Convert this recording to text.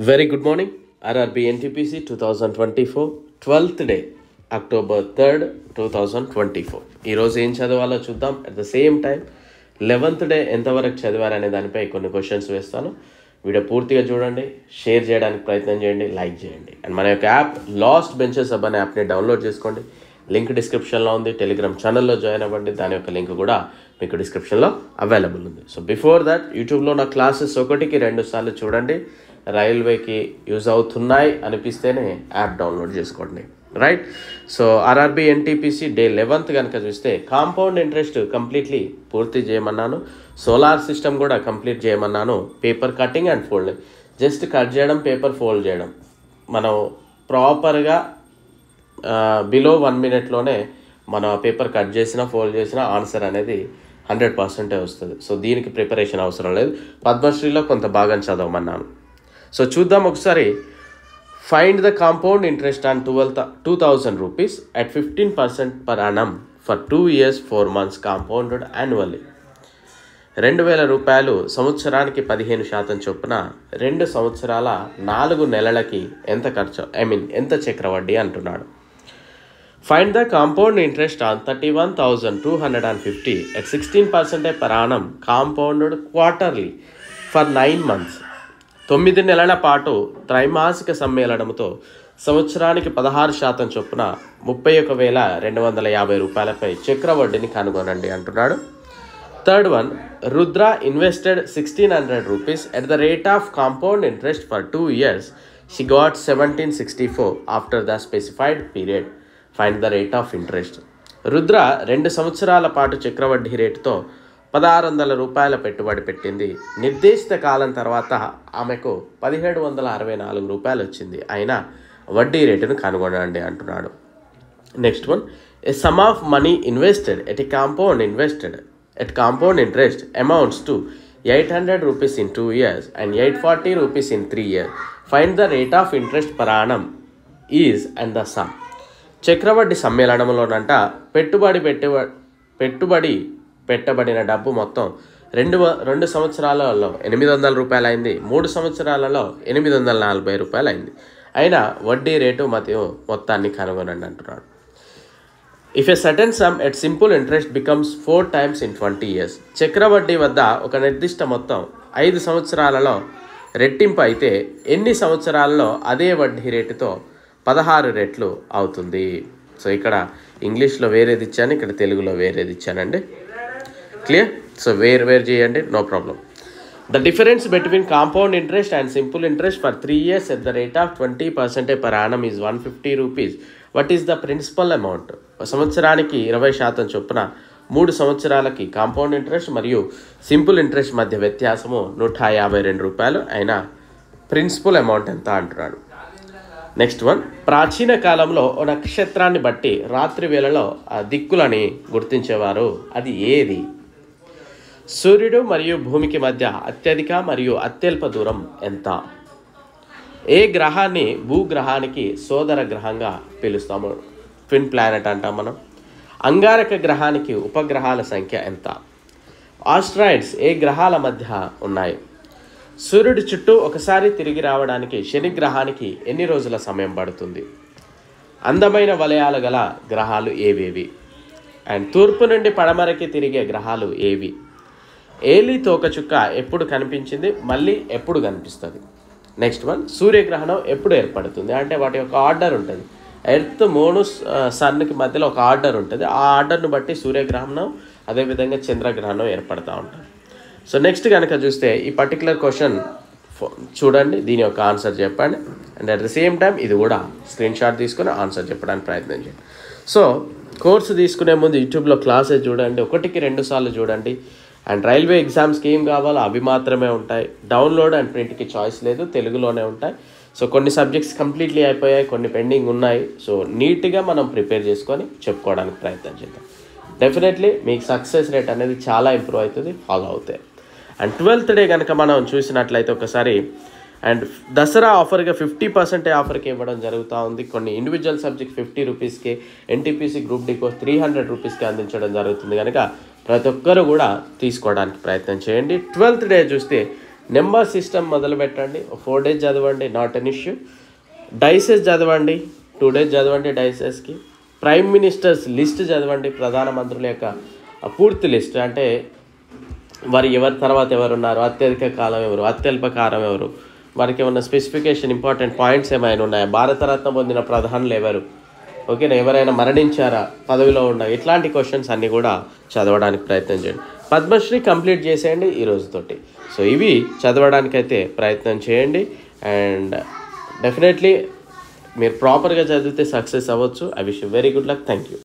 Very good morning. RRB NTPC 2024 12th day October 3rd 2024. ఈరోజు ఏం చదవాలో చూద్దాం. At the same time 11th day ఎంతవరకు చదివారనే దానిపై కొన్ని క్వశ్చన్స్ వేస్తాను. వీడియో పూర్తిగా చూడండి, షేర్ చేయడానికి ప్రయత్నం చేయండి, లైక్ చేయండి. అండ్ మన యొక్క యాప్ లాస్ట్ బెంచెస్ హబ్ అనే యాప్ని డౌన్లోడ్ చేసుకోండి. లింక్ డిస్క్రిప్షన్లో ఉంది. టెలిగ్రామ్ ఛానల్లో జాయిన్ అవ్వండి, దాని యొక్క లింక్ కూడా మీకు డిస్క్రిప్షన్లో అవైలబుల్ ఉంది. సో బిఫోర్ దట్ యూట్యూబ్లో నా క్లాసెస్ 1-2 సార్లు చూడండి. రైల్వేకి యూజ్ అవుతున్నాయి అనిపిస్తేనే యాప్ డౌన్లోడ్ చేసుకోండి. Right. So RRB NTPC day 11th కనుక చూస్తే కాంపౌండ్ ఇంట్రెస్ట్ కంప్లీట్లీ పూర్తి చేయమన్నాను. సోలార్ సిస్టమ్ కూడా కంప్లీట్ చేయమన్నాను. Paper cutting and folding, just cut చేయడం, పేపర్ ఫోల్డ్ చేయడం. మనం ప్రాపర్గా బిలో 1 minute మన పేపర్ కట్ చేసినా ఫోల్డ్ చేసినా ఆన్సర్ అనేది 100% వస్తుంది. సో దీనికి ప్రిపరేషన్ అవసరం లేదు. పద్మశ్రీలో కొంత భాగం చదవమన్నాను. సో చూద్దాం ఒకసారి. Find the compound interest on 2,000 rupees at 15% per annum for 2 years 4 months compounded annually. 2,000 రూపాయలు సంవత్సరానికి 15% చొప్పున 2 సంవత్సరాల 4 నెలలకి ఎంత ఖర్చు, ఎంత చక్రవడ్డీ అంటున్నాడు. Find the compound interest on 31,250 at 16% per annum compounded quarterly for 9 months. 9 నెలల పాటు త్రైమాసిక సమ్మేళనంతో సంవత్సరానికి 16% చొప్పున 31,250 రూపాయలపై చక్రవడ్డీని కనుగొనండి అంటున్నాడు. Third one, Rudra invested 1,600 rupees at the rate of compound interest for 2 years. She got 1,764 after the specified period. Find the rate of interest. Rudra 2 సంవత్సరాల పాటు చక్రవడ్డీ రేటుతో 1,600 రూపాయల పెట్టుబడి పెట్టింది. నిర్దేశిత కాలం తర్వాత ఆమెకు 1,764 రూపాయలు వచ్చింది. అయినా వడ్డీ రేటును కనుగొనండి అంటున్నాడు. Next one, A some of money invested at compound interest amounts to 800 rupees in 2 years and 840 rupees in 3 years. Find the rate of interest per annum is and the sum. చక్రవడ్డీ సమ్మేళనంలోనంట పెట్టుబడి పెట్టబడిన డబ్బు మొత్తం 2 సంవత్సరాలలో 800 రూపాయలు అయింది. 3 సంవత్సరాలలో 840 రూపాయలు అయింది. అయినా వడ్డీ రేటు మరియు మొత్తాన్ని కనుగొనండి అంటున్నాడు. If a certain some at simple interest becomes 4 times in 20 years. చక్రవడ్డీ వద్ద ఒక నిర్దిష్ట మొత్తం 5 సంవత్సరాలలో రెట్టింపు అయితే ఎన్ని సంవత్సరాలలో అదే వడ్డీ రేటుతో 16 రెట్లు అవుతుంది. సో ఇక్కడ ఇంగ్లీష్లో వేరేది ఇచ్చాను, ఇక్కడ తెలుగులో వేరేది ఇచ్చానండి. క్లియర్? సో వేరు చేయండి, no problem. The difference between compound interest and simple interest for 3 years at the rate of 20% per annum is 150 rupees. What is the principal amount? సంవత్సరానికి 20% చొప్పున 3 సంవత్సరాలకి కాంపౌండ్ ఇంట్రెస్ట్ మరియు సింపుల్ ఇంట్రెస్ట్ మధ్య వ్యత్యాసము 152 రూపాయలు. అయినా ప్రిన్సిపల్ అమౌంట్ ఎంత అంటున్నాడు. నెక్స్ట్ వన్, ప్రాచీన కాలంలో ఓ నక్షత్రాన్ని బట్టి రాత్రి వేళలో ఆ దిక్కులని గుర్తించేవారు. అది ఏది? సూర్యుడు మరియు భూమికి మధ్య అత్యధిక మరియు అత్యల్ప దూరం ఎంత? ఏ గ్రహాన్ని భూగ్రహానికి సోదర గ్రహంగా పిలుస్తాము? ట్విన్ ప్లానెట్ అంటాం మనం. అంగారక గ్రహానికి ఉపగ్రహాల సంఖ్య ఎంత? ఆస్ట్రాయిడ్స్ ఏ గ్రహాల మధ్య ఉన్నాయి? సూర్యుడి చుట్టూ ఒకసారి తిరిగి రావడానికి శని గ్రహానికి ఎన్ని రోజుల సమయం పడుతుంది? అందమైన వలయాలు గల గ్రహాలు ఏవేవి? అండ్ తూర్పు నుండి పడమరకి తిరిగే గ్రహాలు ఏవి? ఏలి తోకచుక్క ఎప్పుడు కనిపించింది, మళ్ళీ ఎప్పుడు కనిపిస్తుంది? నెక్స్ట్ వన్, సూర్యగ్రహణం ఎప్పుడు ఏర్పడుతుంది? అంటే వాటి యొక్క ఆర్డర్ ఉంటుంది. ఎర్త్, మూన్, సన్కి మధ్యలో ఒక ఆర్డర్ ఉంటుంది. ఆ ఆర్డర్ను బట్టి సూర్యగ్రహణం అదేవిధంగా చంద్రగ్రహణం ఏర్పడుతూ ఉంటుంది. సో నెక్స్ట్ కనుక చూస్తే ఈ పర్టికులర్ క్వశ్చన్ చూడండి, దీని యొక్క ఆన్సర్ చెప్పండి. And at the same time ఇది కూడా స్క్రీన్ షాట్ తీసుకుని ఆన్సర్ చెప్పడానికి ప్రయత్నం చేయండి. సో కోర్సు తీసుకునే ముందు యూట్యూబ్లో క్లాసెస్ చూడండి, 1-2 సార్లు చూడండి. అండ్ రైల్వే ఎగ్జామ్స్కి ఏం కావాలో అవి మాత్రమే ఉంటాయి. డౌన్లోడ్ అండ్ ప్రింట్కి చాయిస్ లేదు, తెలుగులోనే ఉంటాయి. సో కొన్ని సబ్జెక్ట్స్ కంప్లీట్లీ అయిపోయాయి, కొన్ని పెండింగ్ ఉన్నాయి. సో నీట్గా మనం ప్రిపేర్ చేసుకొని చెప్పుకోవడానికి ప్రయత్నం చేద్దాం. డెఫినెట్లీ మీకు సక్సెస్ రేట్ అనేది చాలా ఇంప్రూవ్ అవుతుంది, ఫాలో అవుతాయి. అండ్ 12th డే కనుక మనం చూసినట్లయితే ఒకసారి అండ్ దసరా ఆఫర్గా 50% ఆఫర్కి ఇవ్వడం జరుగుతూ ఉంది. కొన్ని ఇండివిజువల్ సబ్జెక్ట్ 50 రూపీస్కి, ఎన్టీపీసీ గ్రూప్ డి కోర్స్ 300 రూపీస్కి అందించడం జరుగుతుంది. కనుక ప్రతి ఒక్కరు కూడా తీసుకోవడానికి ప్రయత్నం చేయండి. 12th డే చూస్తే నెంబర్ సిస్టమ్ మొదలు పెట్టండి, 4 days చదవండి, నాట్ ఎన్ ఇష్యూ. డైసెస్ చదవండి, 2 days చదవండి డైసెస్కి. ప్రైమ్ మినిస్టర్స్ లిస్ట్ చదవండి, ప్రధానమంత్రుల యొక్క పూర్తి లిస్ట్. అంటే ఎవరి తర్వాత ఎవరున్నారు, అత్యధిక కాలం ఎవరు, అత్యల్ప కాలం ఎవరు, వారికి ఏమన్నా స్పెసిఫికేషన్ ఇంపార్టెంట్ పాయింట్స్ ఏమైనా ఉన్నాయా, భారతరత్న పొందిన ప్రధానులు ఎవరు, ఓకేనా, ఎవరైనా మరణించారా, పదవిలో ఉన్న, ఇట్లాంటి క్వశ్చన్స్ అన్నీ కూడా చదవడానికి ప్రయత్నం చేయండి. పద్మశ్రీ కంప్లీట్ చేసేయండి ఈ రోజుతోటి. సో ఇవి చదవడానికైతే ప్రయత్నం చేయండి. అండ్ డెఫినెట్లీ మీరు ప్రాపర్గా చదివితే సక్సెస్ అవ్వచ్చు. I wish you very good luck. Thank you.